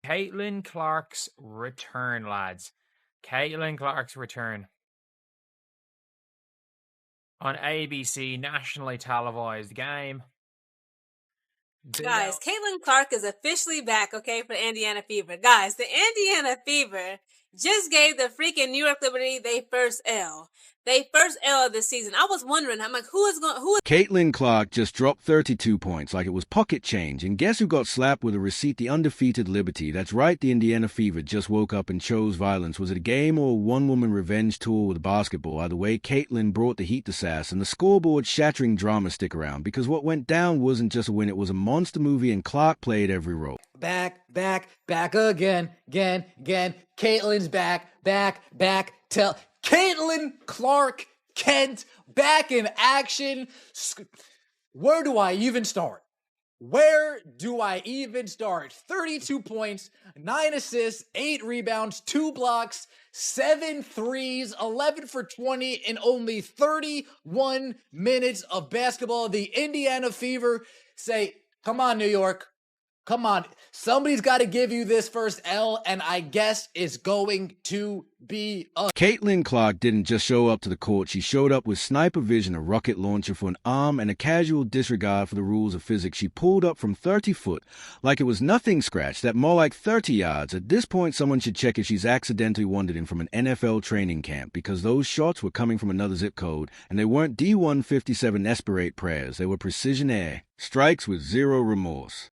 Caitlin Clark's return, lads. Caitlin Clark's return. On ABC, nationally televised game. Guys, Caitlin Clark is officially back, okay, for the Indiana Fever. Guys, the Indiana Fever just gave the freaking New York Liberty their first L. Their first L of the season. I was wondering, I'm like, who is... Caitlin Clark just dropped 32 points like it was pocket change, and guess who got slapped with a receipt? The undefeated Liberty. That's right, the Indiana Fever just woke up and chose violence. Was it a game or a one-woman revenge tour with basketball? Either way, Caitlin brought the heat to sass, and the scoreboard-shattering drama stick around, because what went down wasn't just a win, it was a monster movie, and Clark played every role. Back again. Caitlin's back. Caitlin Clark Kent back in action. Where do I even start? 32 points, 9 assists, 8 rebounds, 2 blocks, 7 threes, 11 for 20 in only 31 minutes of basketball. The Indiana Fever say, come on, New York. Come on, somebody's got to give you this first L, and I guess it's going to be us. Caitlin Clark didn't just show up to the court. She showed up with sniper vision, a rocket launcher for an arm, and a casual disregard for the rules of physics. She pulled up from 30 foot like it was nothing scratch, that more like 30 yards. At this point, someone should check if she's accidentally wandered in from an NFL training camp, because those shots were coming from another zip code, and they weren't D157 Esperate prayers. They were precision air, strikes with zero remorse.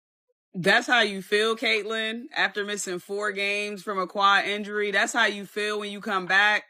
That's how you feel, Caitlin, after missing 4 games from a quad injury. That's how you feel when you come back.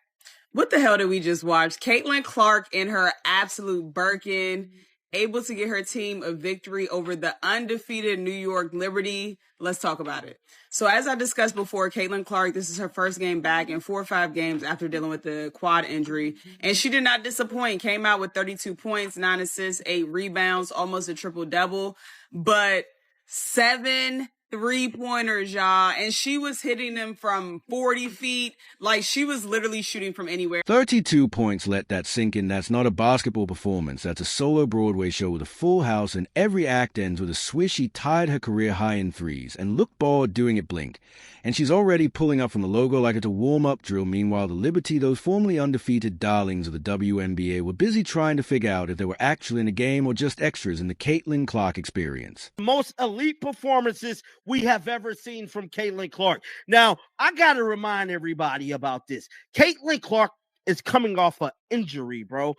What the hell did we just watch? Caitlin Clark in her absolute Birkin, able to get her team a victory over the undefeated New York Liberty. Let's talk about it. So as I discussed before, Caitlin Clark, this is her first game back in 4 or 5 games after dealing with the quad injury. And she did not disappoint. Came out with 32 points, 9 assists, 8 rebounds, almost a triple-double. But 7 3-pointers, y'all, and she was hitting them from 40 feet. Like, she was literally shooting from anywhere. 32 points, let that sink in. That's not a basketball performance. That's a solo Broadway show with a full house, and every act ends with a swish. She tied her career high in threes, and look bored doing it blink. And she's already pulling up from the logo like it's a warm-up drill. Meanwhile, the Liberty, those formerly undefeated darlings of the WNBA, were busy trying to figure out if they were actually in a game or just extras in the Caitlin Clark experience. Most elite performances we have ever seen from Caitlin Clark. Now, I got to remind everybody about this. Caitlin Clark is coming off an injury, bro.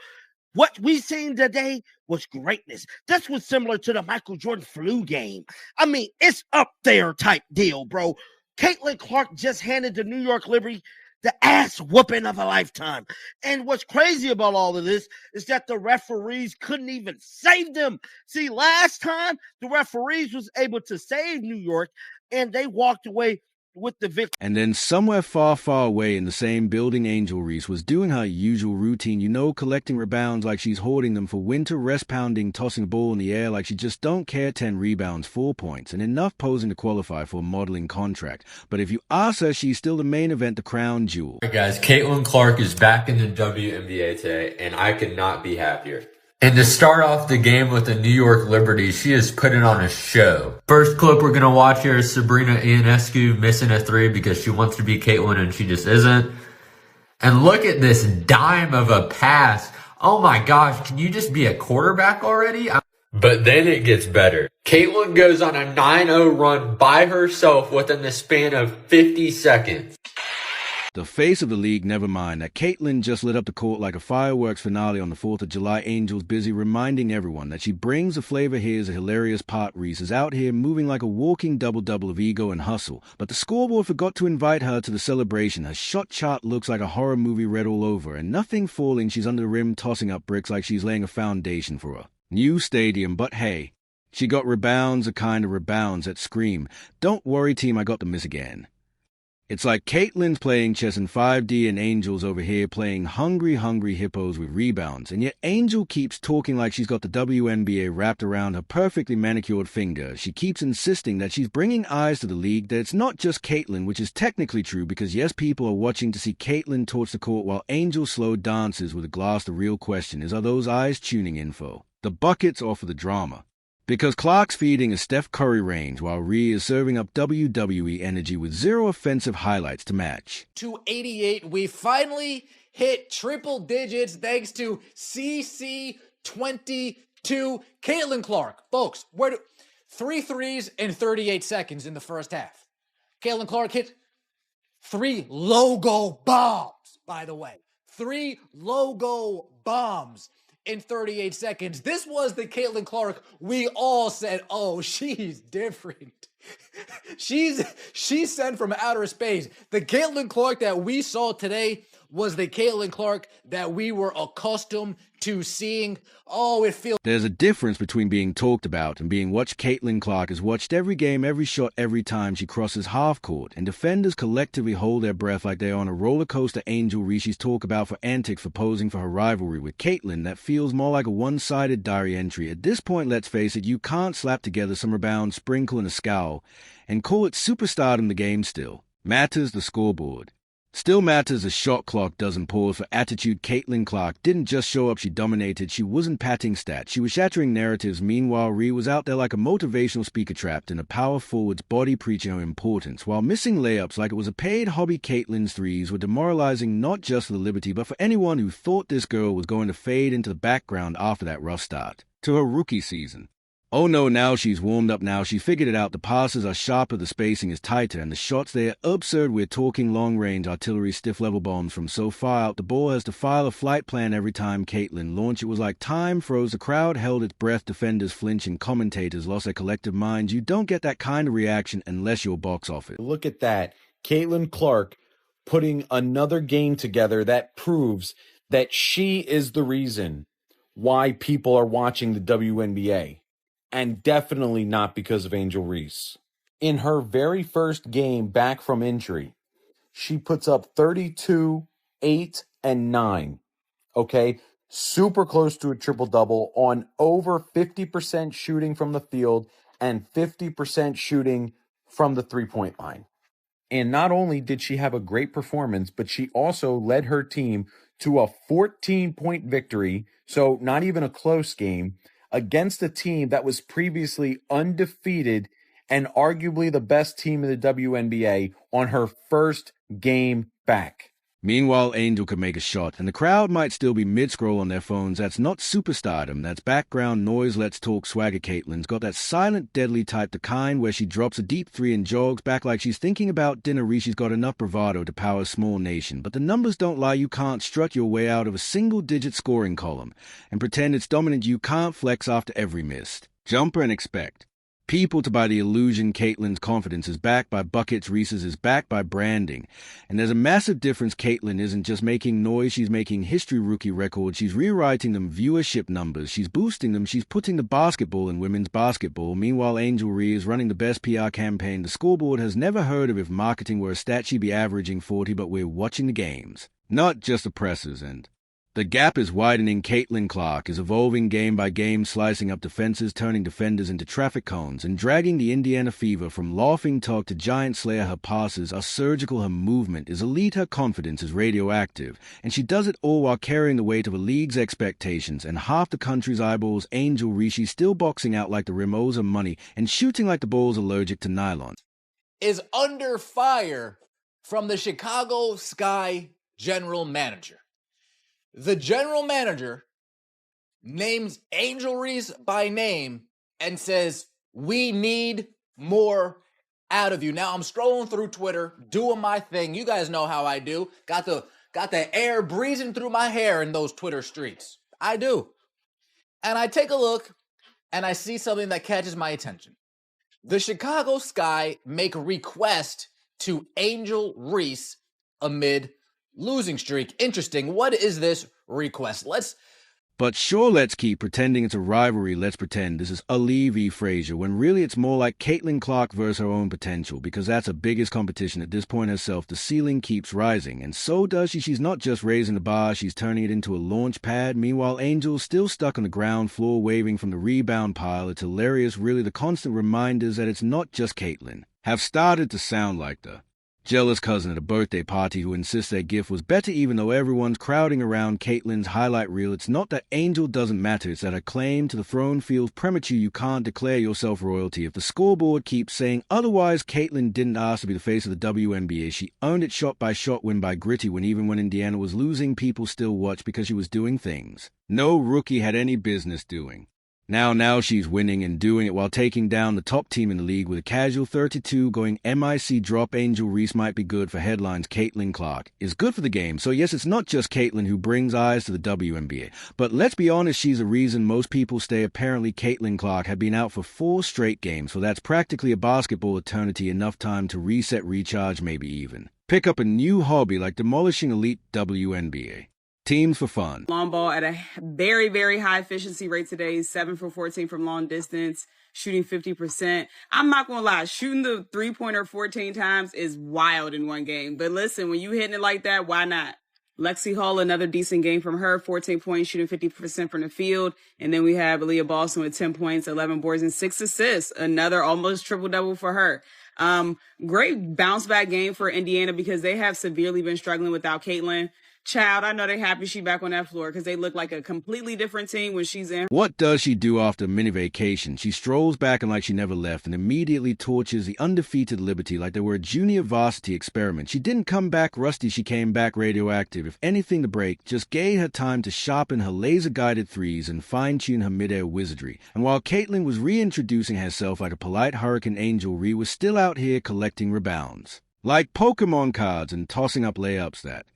What we seen today was greatness. This was similar to the Michael Jordan flu game. I mean, it's up there type deal, bro. Caitlin Clark just handed the New York Liberty the ass whooping of a lifetime. And what's crazy about all of this is that the referees couldn't even save them. See, last time the referees was able to save New York, and they walked away with the victory. And then somewhere far, far away in the same building, Angel Reese was doing her usual routine, collecting rebounds like she's hoarding them for winter, rest pounding, tossing a ball in the air like she just don't care, 10 rebounds, 4 points, and enough posing to qualify for a modeling contract. But if you ask her, she's still the main event, the crown jewel. All right, guys, Caitlin Clark is back in the WNBA today, and I could not be happier. And to start off the game with the New York Liberty, she is putting on a show. First clip we're going to watch here is Sabrina Ionescu missing a 3 because she wants to be Caitlin and she just isn't. And look at this dime of a pass. Oh my gosh, can you just be a quarterback already? But then it gets better. Caitlin goes on a 9-0 run by herself within the span of 50 seconds. The face of the league, never mind that Caitlin just lit up the court like a fireworks finale on the 4th of July. Angel's busy reminding everyone that she brings the flavor. Here's a hilarious part. Reese is out here moving like a walking double-double of ego and hustle, but the scoreboard forgot to invite her to the celebration. Her shot chart looks like a horror movie read all over, and nothing falling. She's under the rim tossing up bricks like she's laying a foundation for a new stadium. But hey, she got rebounds, a kind of rebounds that scream, "Don't worry, team, I got the miss again." It's like Caitlin's playing chess in 5D and Angel's over here playing hungry hippos with rebounds. And yet Angel keeps talking like she's got the WNBA wrapped around her perfectly manicured finger. She keeps insisting that she's bringing eyes to the league, that it's not just Caitlin, which is technically true because yes, people are watching to see Caitlin torch the court while Angel slow dances with a glass. The real question is, are those eyes tuning in for the buckets or for the drama? Because Clark's feeding a Steph Curry range while Rhea is serving up WWE energy with zero offensive highlights to match. 288, we finally hit triple digits thanks to CC22. Caitlin Clark, folks, 3 threes in 38 seconds in the first half. Caitlin Clark hit 3 logo bombs, by the way. 3 logo bombs in 38 seconds. This was the Caitlin Clark we all said, oh, she's different. She's sent from outer space. The Caitlin Clark that we saw today was the Caitlin Clark that we were accustomed to seeing. Oh, it feels... There's a difference between being talked about and being watched. Caitlin Clark is watched every game, every shot, every time she crosses half court, and defenders collectively hold their breath like they're on a roller coaster. Angel Reese's talk about for antics for posing for her rivalry with Caitlin that feels more like a one-sided diary entry. At this point, let's face it, you can't slap together some rebound, sprinkle, and a scowl and call it superstardom. The game still matters. The scoreboard still matters. The shot clock doesn't pause for attitude. Caitlin Clark didn't just show up, she dominated. She wasn't patting stats, she was shattering narratives. Meanwhile, Rhea was out there like a motivational speaker trapped in a power forward's body, preaching her importance while missing layups like it was a paid hobby. Caitlin's threes were demoralizing, not just for the Liberty, but for anyone who thought this girl was going to fade into the background after that rough start to her rookie season. Oh no, now she's warmed up, now she figured it out. The passes are sharper, the spacing is tighter, and the shots, they're absurd. We're talking long-range artillery, stiff-level bombs from so far out. The ball has to file a flight plan every time Caitlin launched. It was like time froze. The crowd held its breath, defenders flinched, and commentators lost their collective minds. You don't get that kind of reaction unless you're box office. Look at that. Caitlin Clark putting another game together that proves that she is the reason why people are watching the WNBA. And definitely not because of Angel Reese. In her very first game back from injury, she puts up 32, 8, and 9. Okay? Super close to a triple-double on over 50% shooting from the field and 50% shooting from the three-point line. And not only did she have a great performance, but she also led her team to a 14-point victory, so not even a close game, against a team that was previously undefeated and arguably the best team in the WNBA on her first game back. Meanwhile, Angel could make a shot, and the crowd might still be mid-scroll on their phones. That's not superstardom, that's background noise. Let's talk swagger. Caitlin's got that silent, deadly type, the kind where she drops a deep 3 and jogs back like she's thinking about dinner. She's got enough bravado to power a small nation, but the numbers don't lie. You can't strut your way out of a single-digit scoring column and pretend it's dominant. You can't flex after every missed jumper and expect people to buy the illusion. Caitlin's confidence is backed by buckets, Reese's is backed by branding. And there's a massive difference. Caitlin isn't just making noise, she's making history, rookie records. She's rewriting them, viewership numbers. She's boosting them. She's putting the basketball in women's basketball. Meanwhile, Angel Reese is running the best PR campaign the scoreboard has never heard of. If marketing were a stat, she'd be averaging 40, but we're watching the games, not just the presses, and the gap is widening. Caitlin Clark is evolving game by game, slicing up defenses, turning defenders into traffic cones, and dragging the Indiana Fever from laughing talk to giant slayer. Her passes are surgical, her movement is elite, her confidence is radioactive, and she does it all while carrying the weight of a league's expectations and half the country's eyeballs. Angel Reese still boxing out like the Remos of money and shooting like the ball's allergic to nylon. Is under fire from the Chicago Sky general manager. The general manager names Angel Reese by name and says, we need more out of you. Now I'm scrolling through Twitter, doing my thing. You guys know how I do. Got the air breezing through my hair in those Twitter streets. I do. And I take a look and I see something that catches my attention. The Chicago Sky make a request to Angel Reese amid losing streak. Interesting. What is this request? But sure, let's keep pretending it's a rivalry. Let's pretend this is Ali v. Frazier, when really it's more like Caitlin Clark versus her own potential, because that's her biggest competition at this point herself. The ceiling keeps rising, and so does she. She's not just raising the bar, she's turning it into a launch pad. Meanwhile, Angel's still stuck on the ground floor, waving from the rebound pile. It's hilarious, really. The constant reminders that it's not just Caitlin have started to sound like the jealous cousin at a birthday party who insists their gift was better even though everyone's crowding around Caitlyn's highlight reel. It's not that Angel doesn't matter, it's that her claim to the throne feels premature. You can't declare yourself royalty. If the scoreboard keeps saying otherwise, Caitlyn didn't ask to be the face of the WNBA. She earned it shot by shot, win by gritty, when even when Indiana was losing, people still watched because she was doing things no rookie had any business doing. Now she's winning and doing it while taking down the top team in the league with a casual 32 going MIC drop. Angel Reese might be good for headlines. Caitlin Clark is good for the game. So yes, it's not just Caitlin who brings eyes to the WNBA. But let's be honest, she's a reason most people stay. Apparently, Caitlin Clark had been out for 4 straight games, so that's practically a basketball eternity, enough time to reset, recharge, maybe even pick up a new hobby like demolishing elite WNBA teams for fun. Long ball at a very, very high efficiency rate today, 7 for 14 from long distance, shooting 50%. I'm not going to lie, shooting the three-pointer 14 times is wild in one game. But listen, when you hitting it like that, why not? Lexi Hall, another decent game from her, 14 points, shooting 50% from the field. And then we have Aaliyah Boston with 10 points, 11 boards, and 6 assists. Another almost triple-double for her. Great bounce-back game for Indiana because they have severely been struggling without Caitlin. Child, I know they're happy she's back on that floor because they look like a completely different team when she's in. What does she do after a mini vacation? She strolls back and like she never left and immediately torches the undefeated Liberty like they were a junior varsity experiment. She didn't come back rusty, she came back radioactive. If anything to break, just gave her time to sharpen her laser-guided threes and fine-tune her mid-air wizardry. And while Caitlin was reintroducing herself like a polite hurricane, Angel Reese was still out here collecting rebounds. Like Pokemon cards and tossing up layups that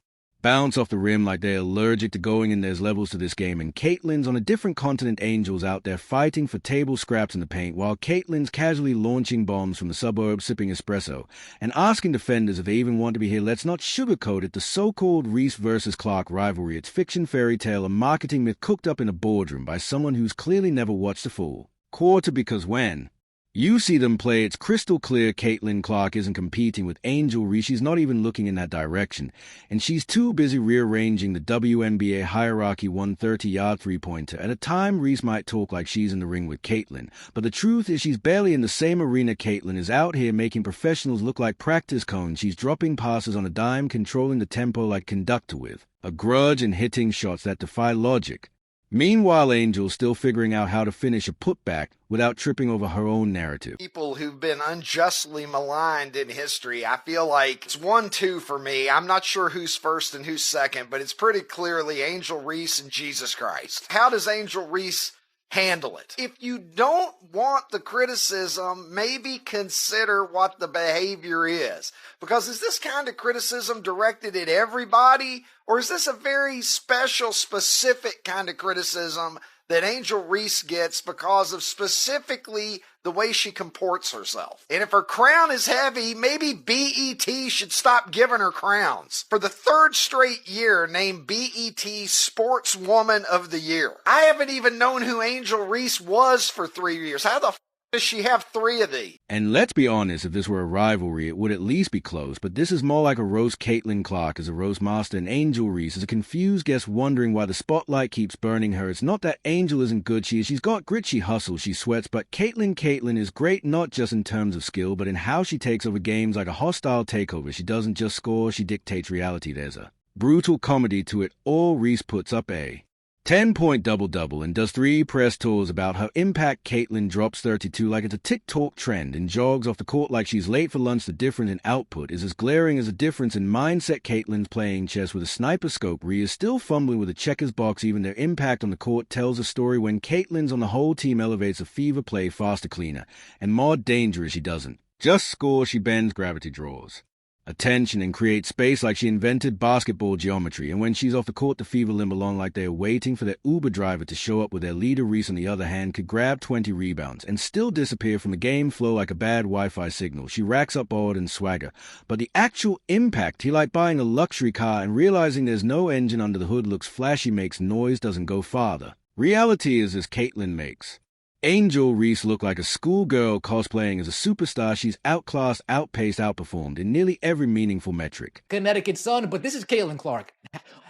bounce off the rim like they're allergic to going in. There's levels to this game, and Caitlin's on a different continent. Angel's out there fighting for table scraps in the paint, while Caitlin's casually launching bombs from the suburbs, sipping espresso, and asking defenders if they even want to be here. Let's not sugarcoat it. The so-called Reese versus Clark rivalry, it's fiction, fairy tale, a marketing myth cooked up in a boardroom by someone who's clearly never watched a full quarter, because when you see them play, it's crystal clear Caitlin Clark isn't competing with Angel Reese. She's not even looking in that direction. And she's too busy rearranging the WNBA hierarchy 130-yard three-pointer. At a time, Reese might talk like she's in the ring with Caitlin. But the truth is she's barely in the same arena. Caitlin is out here making professionals look like practice cones. She's dropping passes on a dime, controlling the tempo like conductor with a grudge and hitting shots that defy logic. Meanwhile, Angel's still figuring out how to finish a putback without tripping over her own narrative. People who've been unjustly maligned in history, I feel like it's 1-2 for me. I'm not sure who's first and who's second, but it's pretty clearly Angel Reese and Jesus Christ. How does Angel Reese handle it? If you don't want the criticism, maybe consider what the behavior is. Because is this kind of criticism directed at everybody? Or is this a very special, specific kind of criticism that Angel Reese gets because of specifically the way she comports herself? And if her crown is heavy, maybe BET should stop giving her crowns. For the 3rd straight year, named BET Sportswoman of the Year. I haven't even known who Angel Reese was for 3 years. How the does she have 3 of these? And let's be honest, if this were a rivalry, it would at least be close, but this is more like a roast. Caitlin Clark is a roast master, and Angel Reese is a confused guest wondering why the spotlight keeps burning her. It's not that Angel isn't good, she's got grit, she hustles, she sweats, but Caitlin is great not just in terms of skill, but in how she takes over games like a hostile takeover. She doesn't just score, she dictates reality. There's a brutal comedy to it all. Reese puts up a 10-point double-double and does 3 press tours about her impact. Caitlin drops 32 like it's a TikTok trend and jogs off the court like she's late for lunch. The difference in output is as glaring as a difference in mindset. Caitlin's playing chess with a sniper scope. Rhea is still fumbling with a checkers box. Even their impact on the court tells a story. When Caitlin's on, the whole team elevates. A fever play faster, cleaner, and more dangerous. She doesn't just score, she bends, gravity draws attention and creates space like she invented basketball geometry. And when she's off the court, the fever limb along like they're waiting for their Uber driver to show up. With their leader Reese, on the other hand, could grab 20 rebounds and still disappear from the game flow like a bad Wi-Fi signal. She racks up board and swagger, but the actual impact, he like buying a luxury car and realizing there's no engine under the hood, looks flashy, makes noise, doesn't go farther. Reality is as Caitlin makes Angel Reese look like a schoolgirl cosplaying as a superstar. She's outclassed, outpaced, outperformed in nearly every meaningful metric. Connecticut Sun, but this is Caitlin Clark.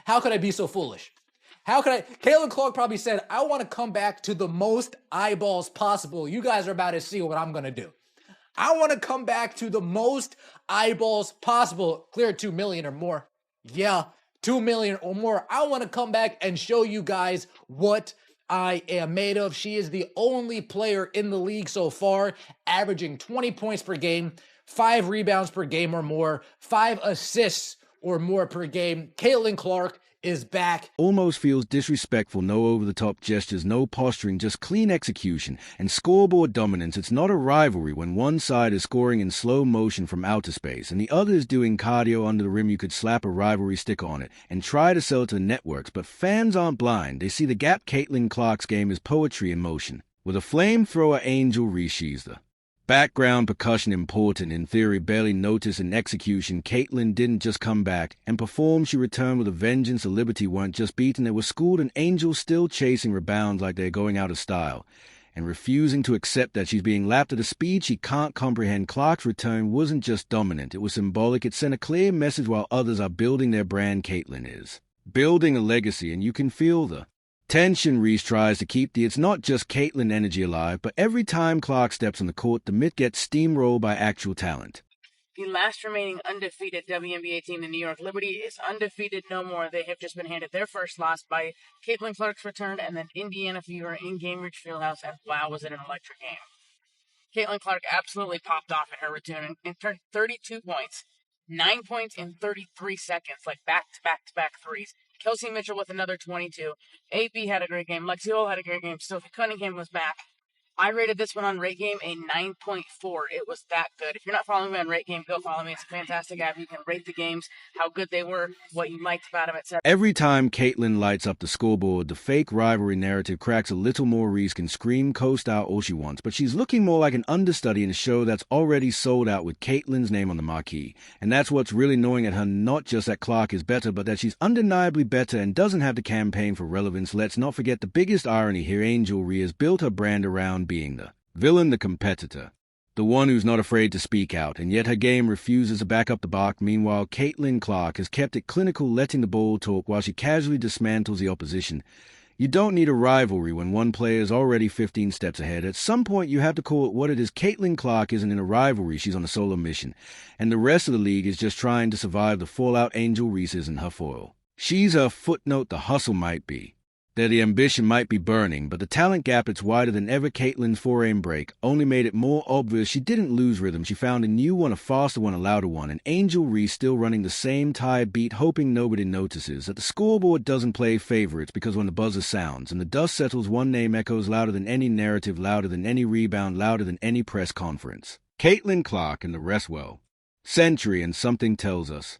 How could I be so foolish? Caitlin Clark probably said, I want to come back to the most eyeballs possible. You guys are about to see what I'm going to do. I want to come back to the most eyeballs possible. Clear 2 million or more. Yeah, 2 million or more. I want to come back and show you guys what I am made of. She is the only player in the league so far averaging 20 points per game, 5 rebounds per game or more, 5 assists or more per game. Caitlin Clark is back. Almost feels disrespectful, no over-the-top gestures, no posturing, just clean execution and scoreboard dominance. It's not a rivalry when one side is scoring in slow motion from outer space and the other is doing cardio under the rim. You could slap a rivalry sticker on it and try to sell it to the networks, but fans aren't blind. They see the gap. Caitlin Clark's game is poetry in motion. With a flamethrower, Angel Reese, she's the background percussion, important in theory, barely noticed in execution. Caitlin didn't just come back and perform, she returned with a vengeance. The Liberty weren't just beaten, they were schooled, and Angel still chasing rebounds like they're going out of style and refusing to accept that she's being lapped at a speed she can't comprehend. Clark's return wasn't just dominant, it was symbolic. It sent a clear message while others are building their brand. Caitlin is building a legacy, and you can feel the tension. Reese tries to keep the it's not just Caitlin energy alive, but every time Clark steps on the court, the myth gets steamrolled by actual talent. The last remaining undefeated WNBA team, the New York Liberty, is undefeated no more. They have just been handed their first loss by Caitlin Clark's return and then Indiana Fever in Gainbridge Fieldhouse, and wow, was it an electric game. Caitlin Clark absolutely popped off in her return and turned 32 points, 9 points in 33 seconds, like back-to-back-to-back threes. Kelsey Mitchell with another 22. AP had a great game. Lexi Hall had a great game. Sophie Cunningham was back. I rated this one on Rate Game a 9.4. It was that good. If you're not following me on Rate Game, go follow me. It's a fantastic app. You can rate the games, how good they were, what you liked about them, etc. Every time Caitlin lights up the scoreboard, the fake rivalry narrative cracks a little more. Reese can scream coast out all she wants, but she's looking more like an understudy in a show that's already sold out with Caitlin's name on the marquee. And that's what's really annoying at her, not just that Clark is better, but that she's undeniably better and doesn't have to campaign for relevance. Let's not forget the biggest irony here. Angel Reese has built her brand around being the villain, the competitor, the one who's not afraid to speak out, and yet her game refuses to back up the bark. Meanwhile, Caitlin Clark has kept it clinical, letting the ball talk while she casually dismantles the opposition. You don't need a rivalry when one player is already 15 steps ahead. At some point, you have to call it what it is. Caitlin Clark isn't in a rivalry, she's on a solo mission, and the rest of the league is just trying to survive the fallout. Angel Reese isn't her foil. She's her footnote. The hustle might be that the ambition might be burning, but the talent gap, it's wider than ever. Caitlin's 4-aim break only made it more obvious. She didn't lose rhythm. She found a new one, a faster one, a louder one. And Angel Reese still running the same tired beat, hoping nobody notices that the scoreboard doesn't play favorites, because when the buzzer sounds and the dust settles, one name echoes louder than any narrative, louder than any rebound, louder than any press conference. Caitlin Clark, and the rest, well, century, and something tells us